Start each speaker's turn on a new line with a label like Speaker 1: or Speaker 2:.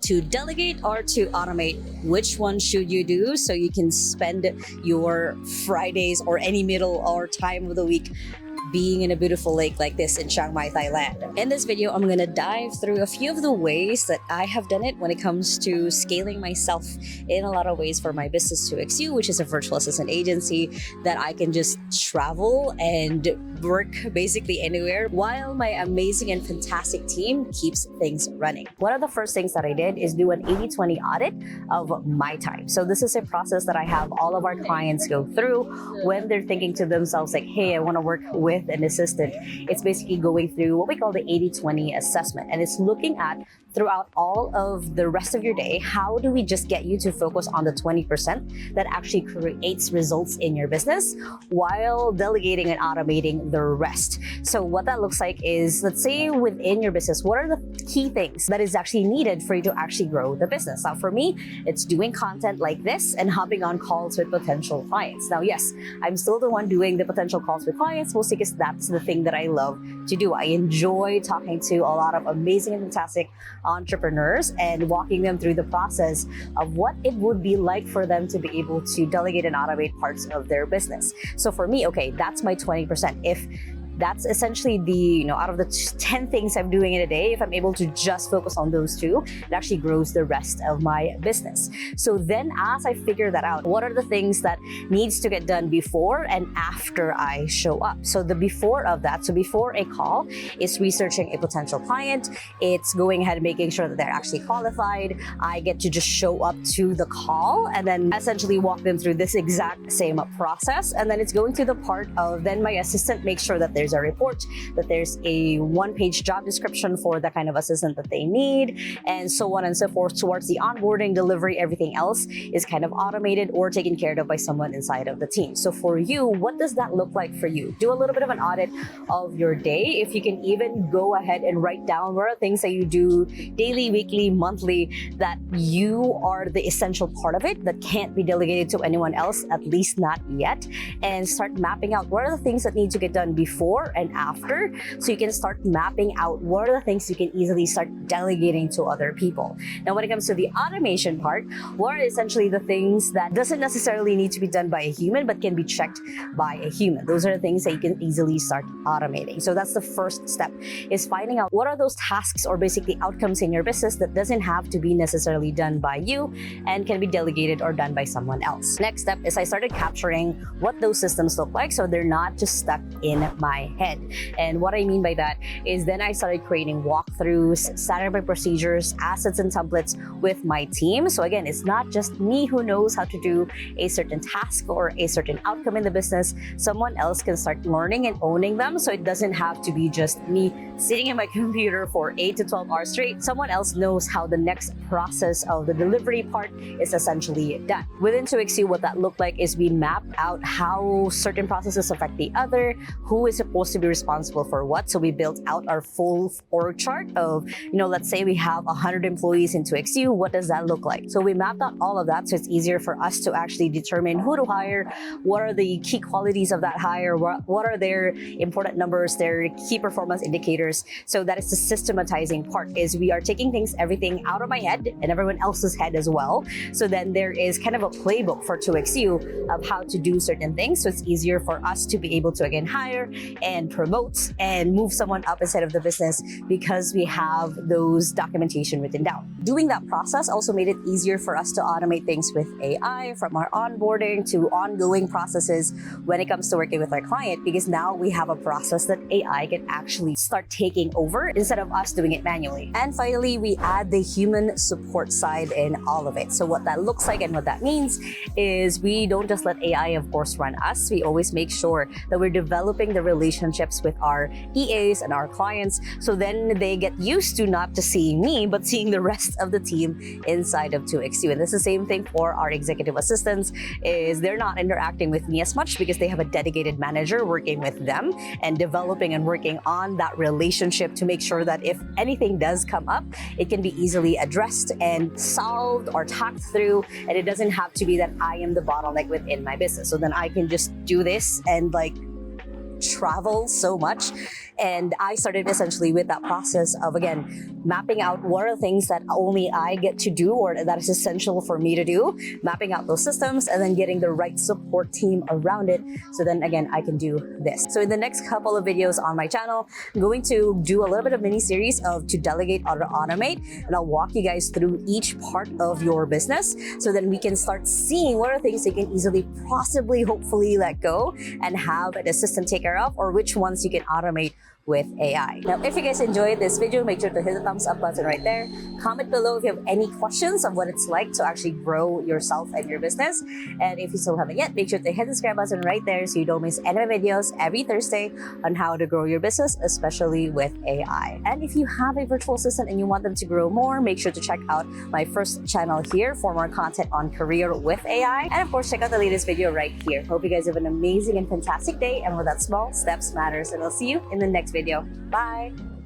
Speaker 1: to delegate or to automate? Which one should you do so you can spend your Fridays or any middle or time of the week being in a beautiful lake like this in Chiang Mai, Thailand? In this video, I'm going to dive through a few of the ways that I have done it when it comes to scaling myself in a lot of ways for my business 2XU, which is a virtual assistant agency that I can just travel and work basically anywhere while my amazing and fantastic team keeps things running. One of the first things that I did is do an 80-20 audit of my time. So this is a process that I have all of our clients go through when they're thinking to themselves like, hey, I want to work with an assistant. It's basically going through what we call the 80-20 assessment, and it's looking at throughout all of the rest of your day, how do we just get you to focus on the 20% that actually creates results in your business while delegating and automating the rest. So what that looks like is, let's say within your business, what are the key things that is actually needed for you to actually grow the business? Now for me, it's doing content like this and hopping on calls with potential clients. Now, yes, I'm still the one doing the potential calls with clients, mostly because that's the thing that I love to do. I enjoy talking to a lot of amazing and fantastic entrepreneurs and walking them through the process of what it would be like for them to be able to delegate and automate parts of their business. So for me, okay, that's my 20%. If that's essentially the, out of the 10 things I'm doing in a day, if I'm able to just focus on those two, it actually grows the rest of my business. So then as I figure that out, what are the things that needs to get done before and after I show up? So the before of that, so before a call is researching a potential client. It's going ahead and making sure that they're actually qualified. I get to just show up to the call and then essentially walk them through this exact same process. And then it's going to the part of then my assistant makes sure that there's a report, that there's a one-page job description for the kind of assistant that they need, and so on and so forth. Towards the onboarding, delivery, everything else is kind of automated or taken care of by someone inside of the team. So for you, what does that look like for you? Do a little bit of an audit of your day. If you can even go ahead and write down what are things that you do daily, weekly, monthly, that you are the essential part of it, that can't be delegated to anyone else, at least not yet, and start mapping out what are the things that need to get done before and after, so you can start mapping out what are the things you can easily start delegating to other people. Now, when it comes to the automation part, what are essentially the things that doesn't necessarily need to be done by a human, but can be checked by a human? Those are the things that you can easily start automating. So that's the first step, is finding out what are those tasks or basically outcomes in your business that doesn't have to be necessarily done by you and can be delegated or done by someone else. Next step is I started capturing what those systems look like so they're not just stuck in my head. And what I mean by that is then I started creating walkthroughs, standard procedures, assets, and templates with my team. So again, it's not just me who knows how to do a certain task or a certain outcome in the business. Someone else can start learning and owning them. So it doesn't have to be just me sitting in my computer for 8 to 12 hours straight. Someone else knows how the next process of the delivery part is essentially done. Within 2XU, what that looked like is we map out how certain processes affect the other, who is supposed to be responsible for what. So we built out our full org chart of, let's say we have 100 employees in 2XU. What does that look like? So we mapped out all of that so it's easier for us to actually determine who to hire, what are the key qualities of that hire, what are their important numbers, their key performance indicators. So that is the systematizing part, is we are taking everything out of my head and everyone else's head as well. So then there is kind of a playbook for 2XU of how to do certain things. So it's easier for us to be able to again hire and promote and move someone up inside of the business because we have those documentation written down. Doing that process also made it easier for us to automate things with AI, from our onboarding to ongoing processes when it comes to working with our client, because now we have a process that AI can actually start taking over instead of us doing it manually. And finally, we add the human support side in all of it. So what that looks like and what that means is we don't just let AI, of course, run us. We always make sure that we're developing the relationships with our EAs and our clients, so then they get used to not just seeing me, but seeing the rest of the team inside of 2XU. And this is the same thing for our executive assistants, is they're not interacting with me as much because they have a dedicated manager working with them and developing and working on that relationship to make sure that if anything does come up, it can be easily addressed and solved or talked through, and it doesn't have to be that I am the bottleneck within my business. So then I can just do this and travel so much. And I started essentially with that process of, again, mapping out what are things that only I get to do or that is essential for me to do, mapping out those systems, and then getting the right support team around it. So then again, I can do this. So in the next couple of videos on my channel, I'm going to do a little bit of mini series of to delegate or to automate, and I'll walk you guys through each part of your business so then we can start seeing what are things you can easily, possibly, hopefully let go and have an assistant take care of, or which ones you can automate with AI. Now, if you guys enjoyed this video, make sure to hit the thumbs up button right there. Comment below if you have any questions of what it's like to actually grow yourself and your business. And if you still haven't yet, make sure to hit the subscribe button right there so you don't miss any of my videos every Thursday on how to grow your business, especially with AI. And if you have a virtual assistant and you want them to grow more, make sure to check out my first channel here for more content on career with AI. And of course, check out the latest video right here. Hope you guys have an amazing and fantastic day. And with that, small steps matters. And I'll see you in the next video. Bye.